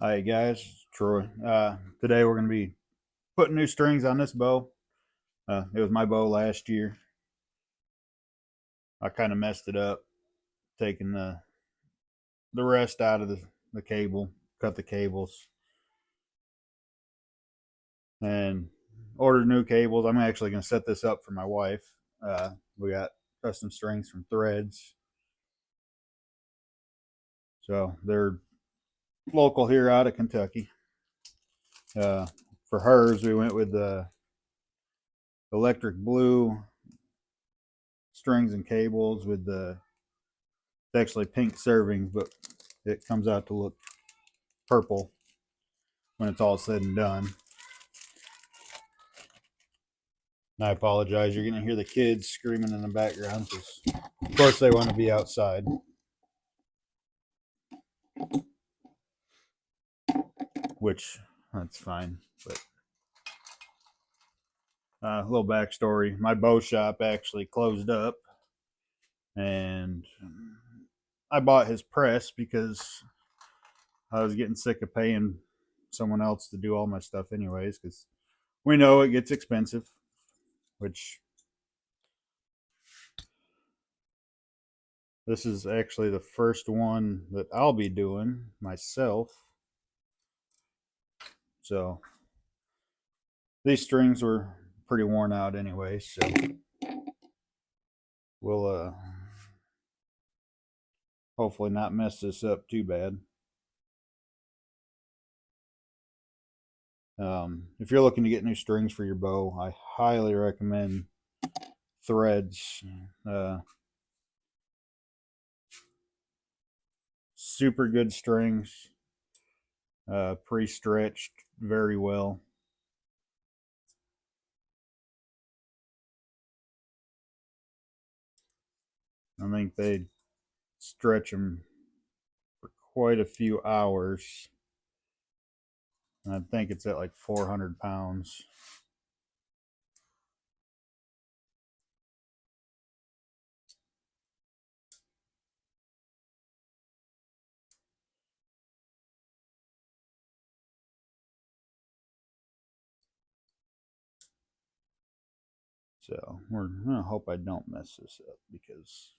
Hi guys, Troy. Today we're going to be putting new strings on this bow. It was my bow last year. I kind of messed it up, taking the rest out of the cable, cut the cables, and ordered new cables. I'm actually going to set this up for my wife. We got custom strings from Threadz, so they're local here out of Kentucky. Uh, for hers, we went with the electric blue strings and cables with it's actually pink servings, but it comes out to look purple when it's all said and done. And I apologize, you're going to hear the kids screaming in the background because, of course, they want to be outside, which that's fine. But a little backstory: my bow shop actually closed up, and I bought his press because I was getting sick of paying someone else to do all my stuff, anyways. Because we know it gets expensive, which this is actually the first one that I'll be doing myself. So these strings were pretty worn out anyway, so we'll hopefully not mess this up too bad. If you're looking to get new strings for your bow, I highly recommend Threadz. Super good strings, pre-stretched very well. I think they stretch them for quite a few hours. I think it's at like 400 pounds. So we're gonna hope I don't mess this up because,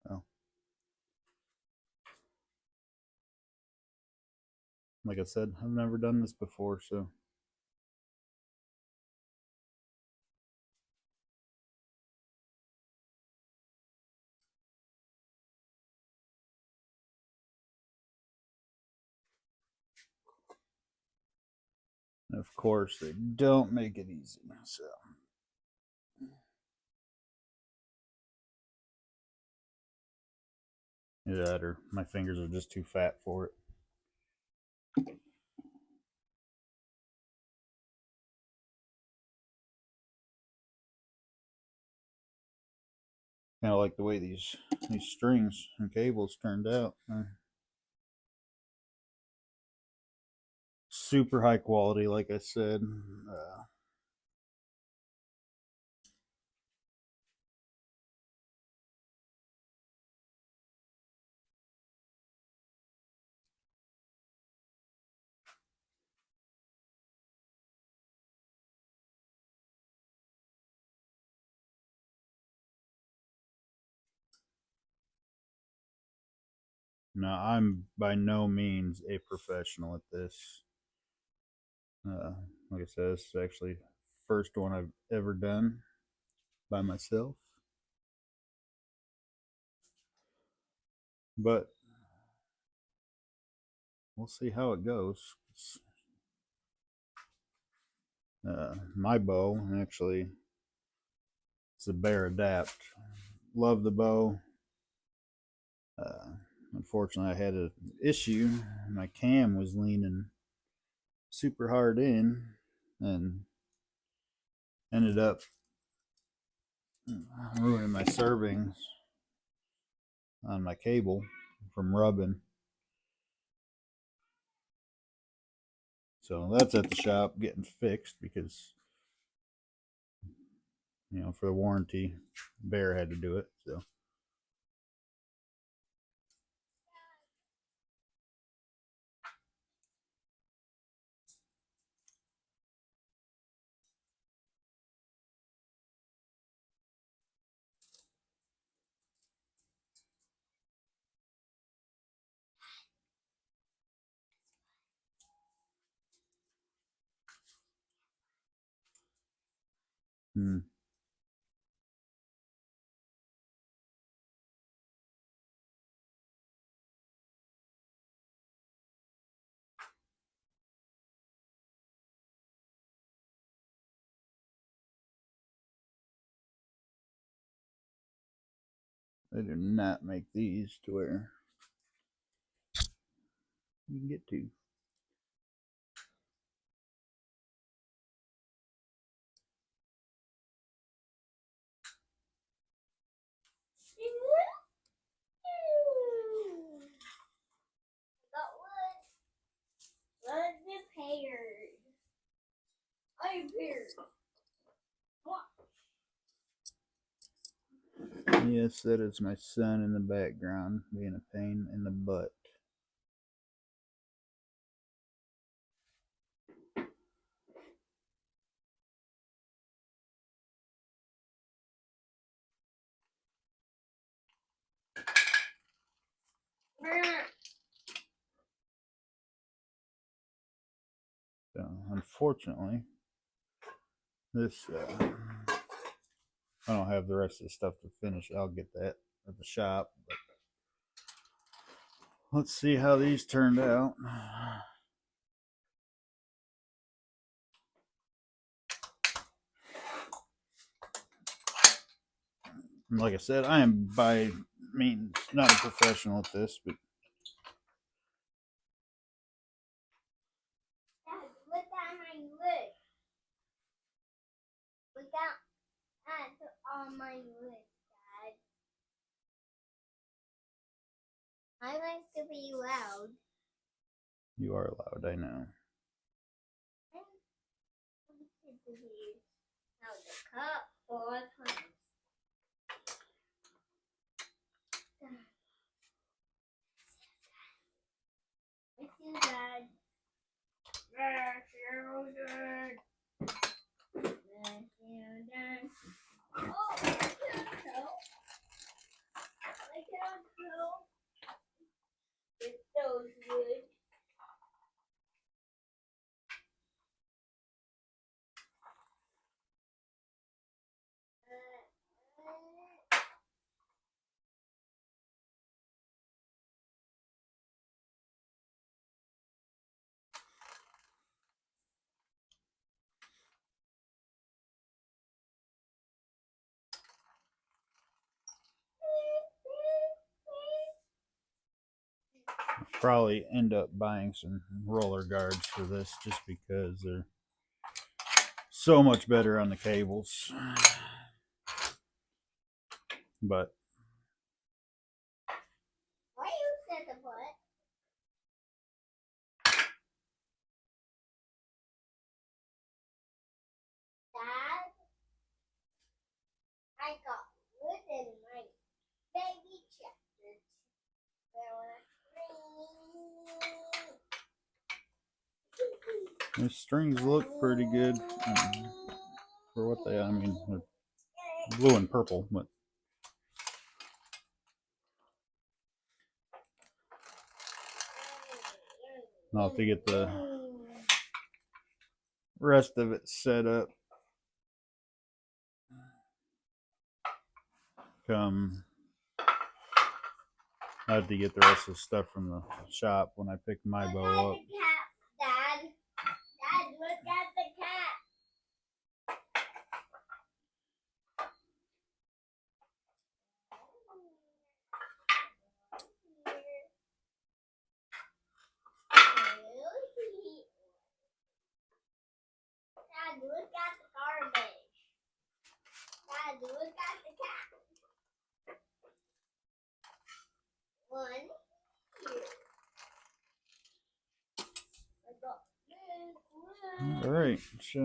well, like I said, I've never done this before, so of course they don't make it easy. So that, or my fingers are just too fat for it. Kind of like the way these strings and cables turned out. Super high quality, like I said. Now, I'm by no means a professional at this. Like I said, this is actually first one I've ever done by myself. But we'll see how it goes. My bow, actually, it's a Bear Adapt. Love the bow. Uh, Unfortunately, I had an issue. My cam was leaning super hard in and ended up ruining my servings on my cable from rubbing. So that's at the shop getting fixed because, for the warranty, Bear had to do it. So They do not make these to where you can get to. Yes, that is my son in the background being a pain in the butt. So, unfortunately, this I don't have the rest of the stuff to finish. I'll get that at the shop. But let's see how these turned out. And like I said, I am by means not a professional at this, but look at my wood. Look at all my wood, Dad. I like to be loud. You are loud, I know. I want to be now the cup 4 times. I see Dad. That's so good. That's so done. Oh, I can't tell. I can't tell. It's so good. Probably end up buying some roller guards for this just because they're so much better on the cables. But Why you said the butt? Dad, I got wood in my baby chapter. the strings look pretty good for what they are. I mean, they're blue and purple, but I'll have to get the rest of it set up. I have to get the rest of the stuff from the shop when I pick my bow up. Dad, look at the cat. Dad, look at the garbage. Dad, look at the cat. One here. I got this one. All right, so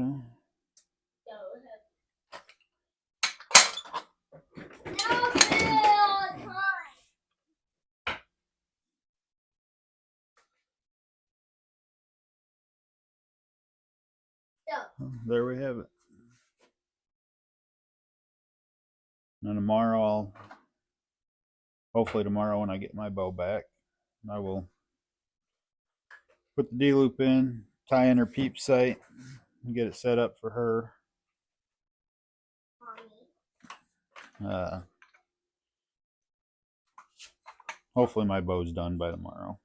there we have it. And tomorrow, hopefully tomorrow when I get my bow back, I will put the D-loop in, tie in her peep sight, and get it set up for her. Hopefully my bow's done by tomorrow.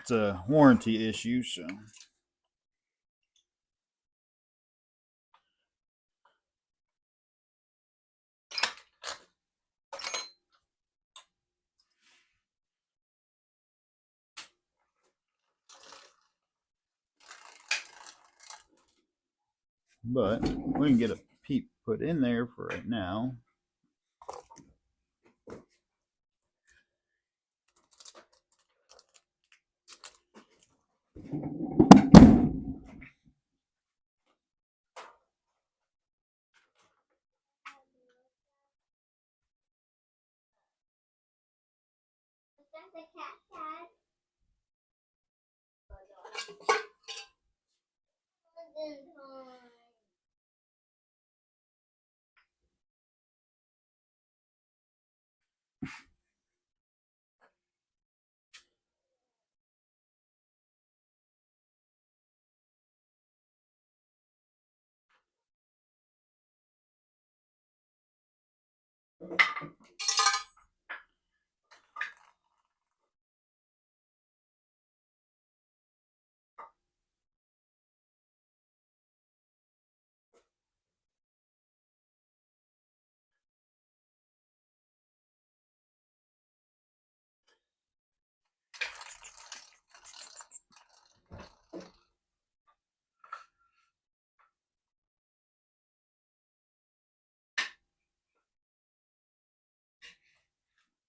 It's a warranty issue, so but we can get a peep put in there for right now. Is that the cat tag?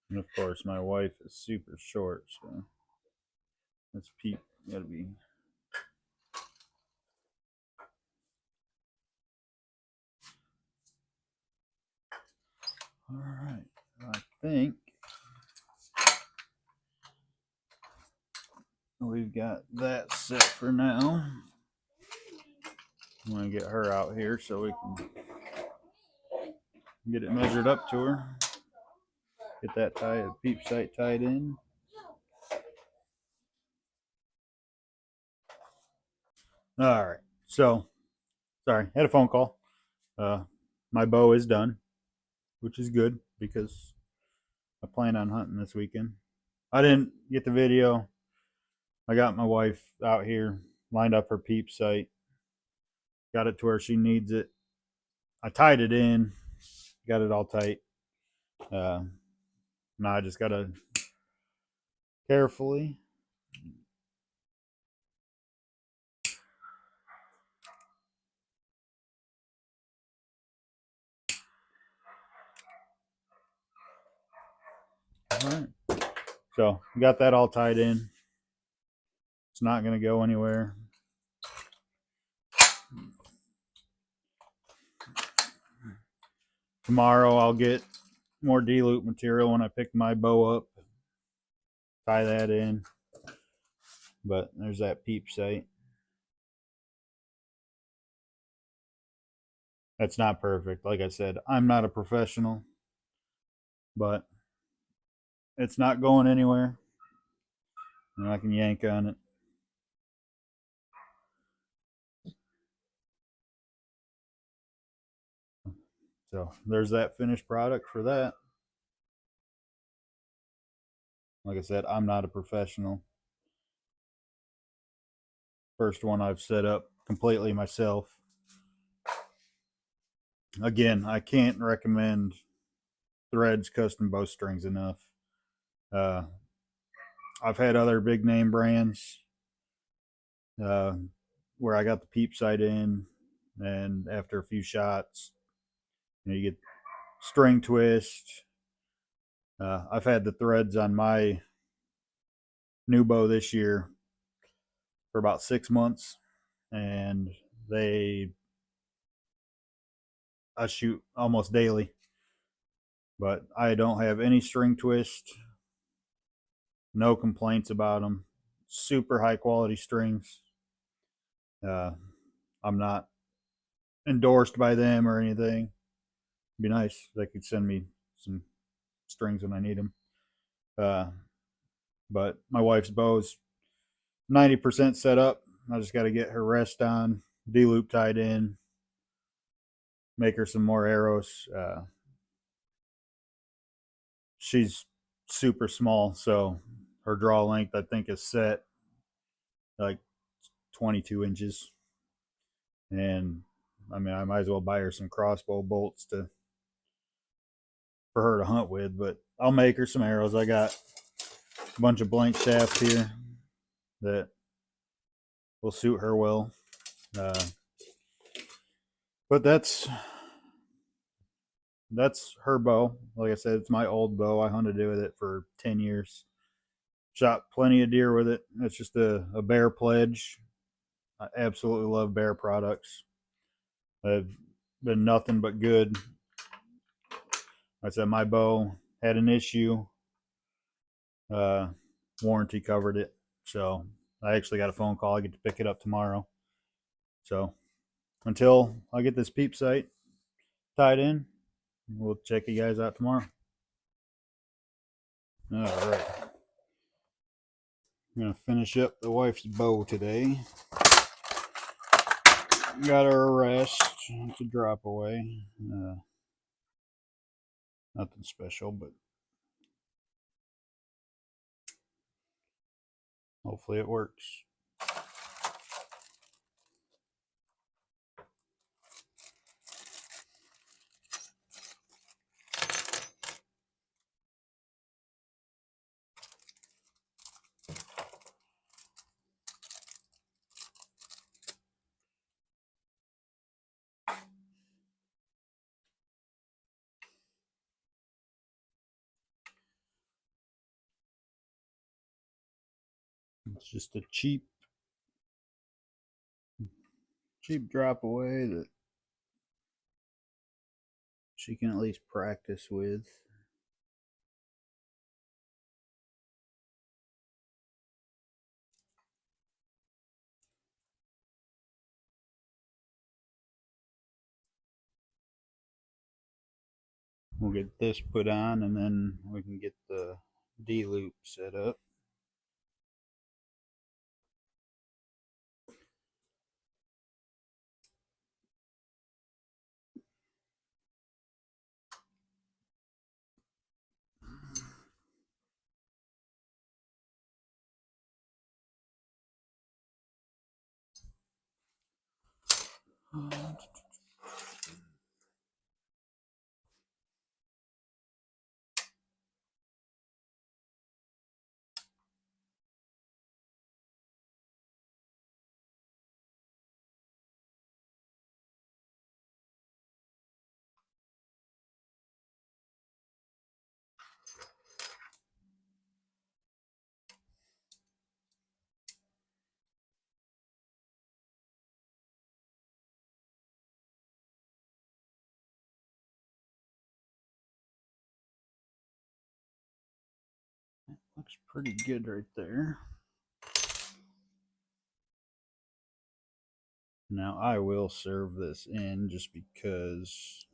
And of course, my wife is super short, so this peep gotta be. All right, I think we've got that set for now. I'm gonna get her out here so we can get it measured up to her. Get that peep sight tied in. All right, so sorry, had a phone call. My bow is done, which is good because I plan on hunting this weekend. I didn't get the video. I got my wife out here, lined up her peep sight, got it to where she needs it. I tied it in, got it all tight. Now I just gotta carefully all right. So got that all tied in. It's not gonna go anywhere. Tomorrow I'll get more D-loop material when I pick my bow up. Tie that in. But there's that peep sight. That's not perfect. Like I said, I'm not a professional, but it's not going anywhere. And I can yank on it. So there's that finished product for that. Like I said, I'm not a professional. First one I've set up completely myself. Again, I can't recommend Threadz Custom Bowstrings enough. I've had other big name brands where I got the peep sight in, and after a few shots, you get string twist. I've had the threads on my new bow this year for about 6 months, and I shoot almost daily, but I don't have any string twist. No complaints about them. Super high quality strings. I'm not endorsed by them or anything. It'd be nice. They could send me some strings when I need them. But my wife's bow's 90% set up. I just got to get her rest on, D-loop tied in, make her some more arrows. She's super small, so her draw length I think is set like 22 inches. And I mean, I might as well buy her some crossbow bolts for her to hunt with, but I'll make her some arrows. I got a bunch of blank shafts here that will suit her well. But that's her bow. Like I said, it's my old bow. I hunted it with it for 10 years. Shot plenty of deer with it. It's just a bear pledge. I absolutely love bear products. I've been nothing but good. Like I said, my bow had an issue. Uh, Warranty covered it. So I actually got a phone call. I get to pick it up tomorrow. So until I get this peep sight tied in, we'll check you guys out tomorrow. All right. I'm going to finish up the wife's bow today. Got her a rest. It's a drop away. Nothing special, but hopefully it works. It's just a cheap drop away that she can at least practice with. We'll get this put on and then we can get the D-loop set up. Looks pretty good right there. Now I will serve this in just because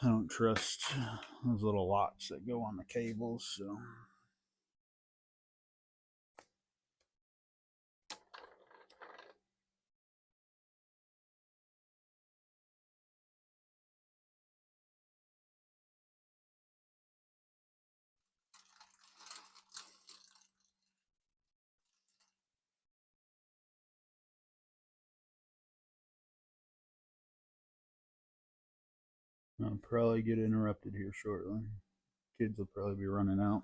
I don't trust those little locks that go on the cables, so. I'll probably get interrupted here shortly. Kids will probably be running out.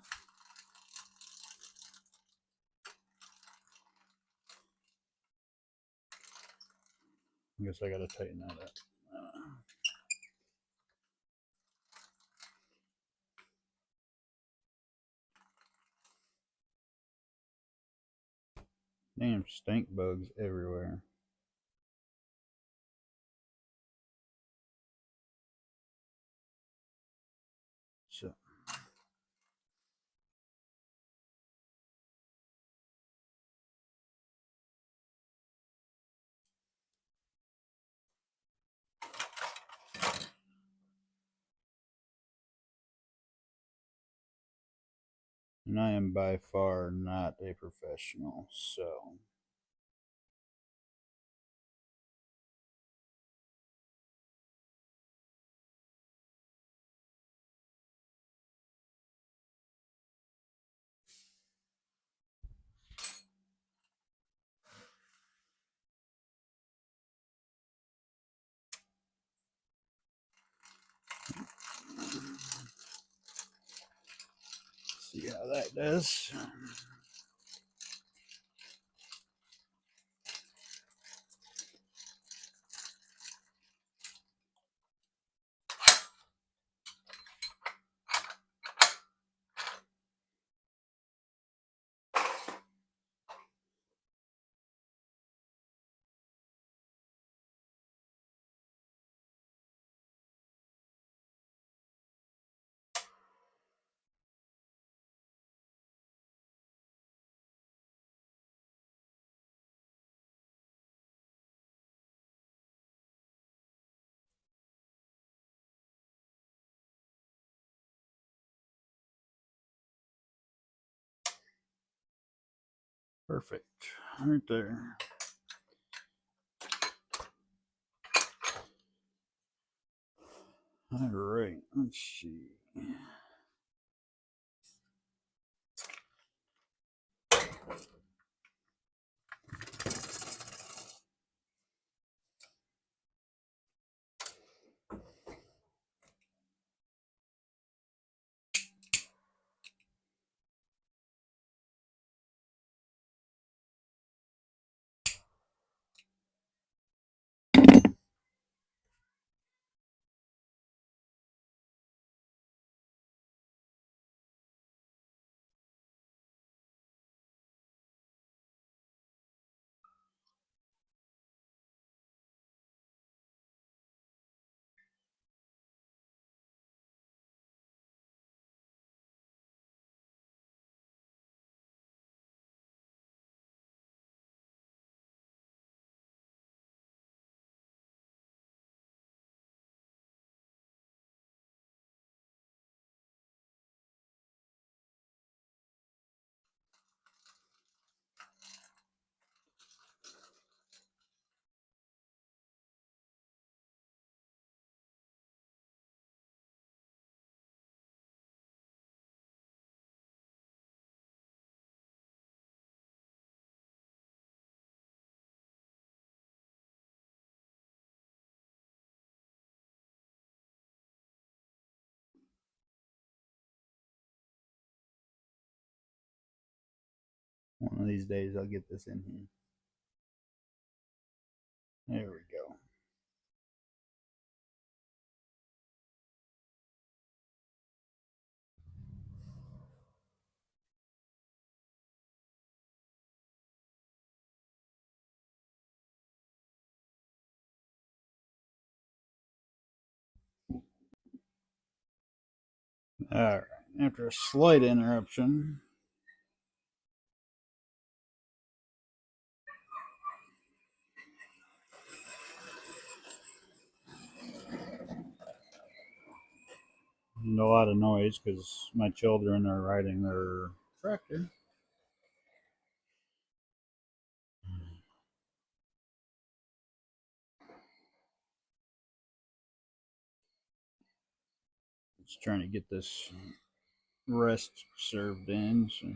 I guess I gotta tighten that up. Damn stink bugs everywhere. So. And I am by far not a professional, so. See how that does. Perfect. Right there. All right. Let's see. One of these days I'll get this in here. There we go. All right. After a slight interruption, and a lot of noise because my children are riding their tractor. Just trying to get this rest served in. So.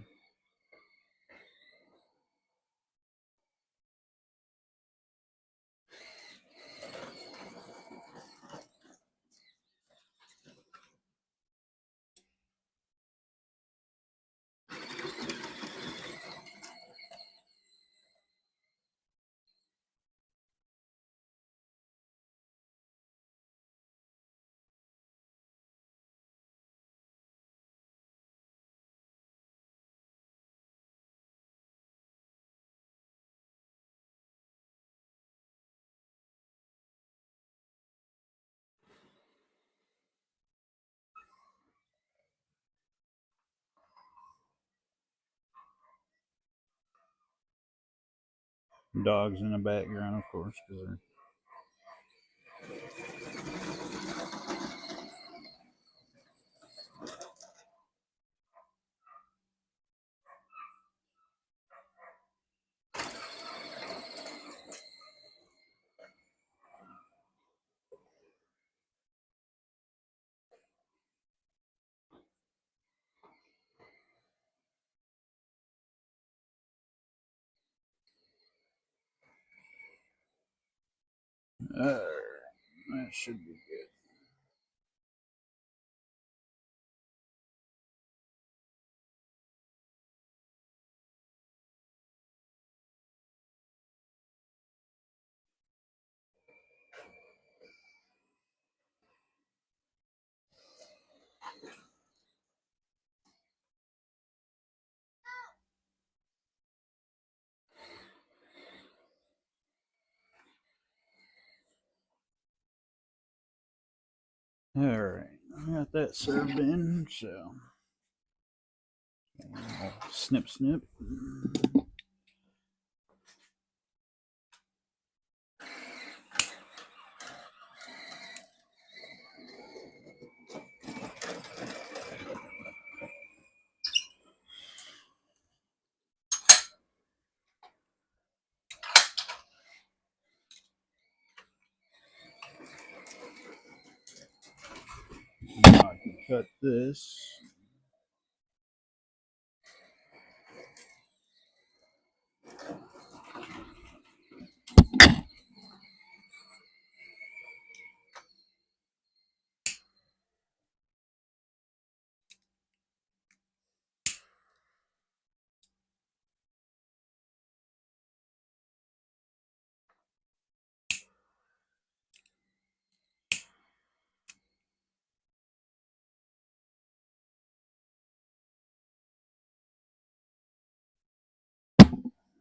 Dogs in the background, of course, because they're that should be good. All right, I got that served in, so snip, snip. cut this.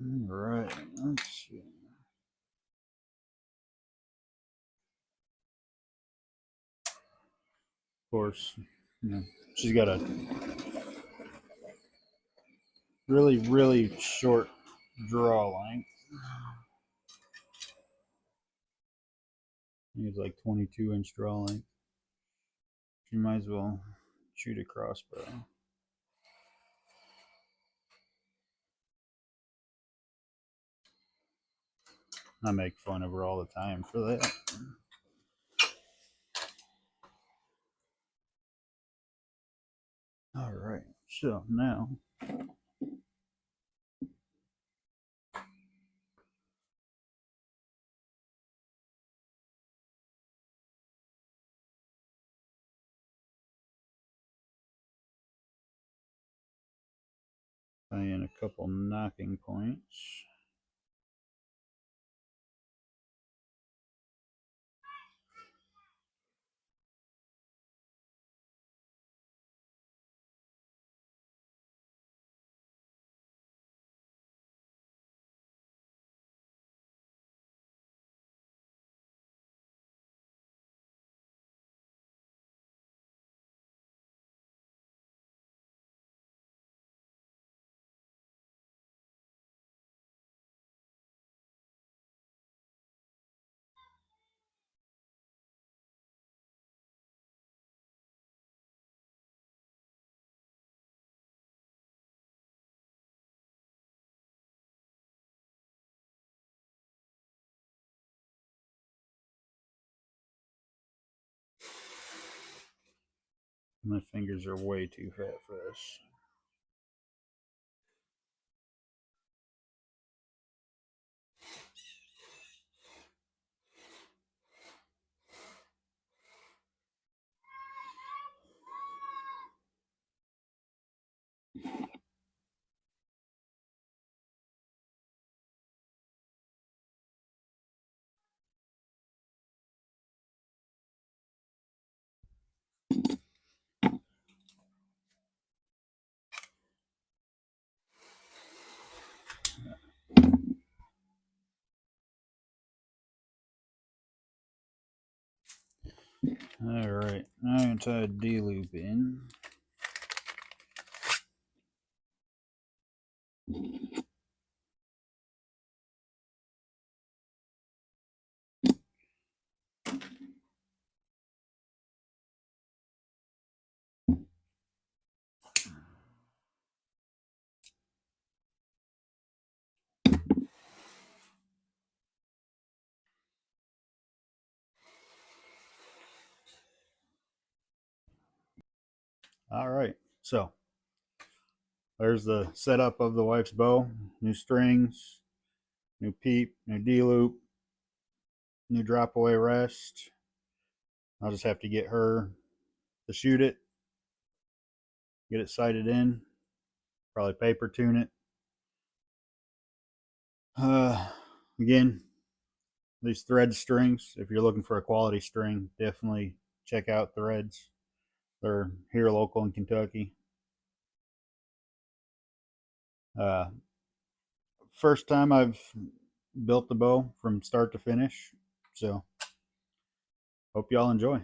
All right, let's see. Of course, you know, she's got a really short draw length. I think it's like 22-inch draw length. You might as well shoot a crossbow. I make fun of her all the time for that. All right, so now tie in a couple knocking points. My fingers are way too fat for this. All right, now I'm going to tie a D-loop in. All right, so there's the setup of the wife's bow. New strings, new peep, new D-loop, new drop away rest. I'll just have to get her to shoot it, get it sighted in, probably paper tune it. Again, these Threadz strings, if you're looking for a quality string, definitely check out Threadz. They're here local in Kentucky. First time I've built the bow from start to finish, so hope y'all enjoy.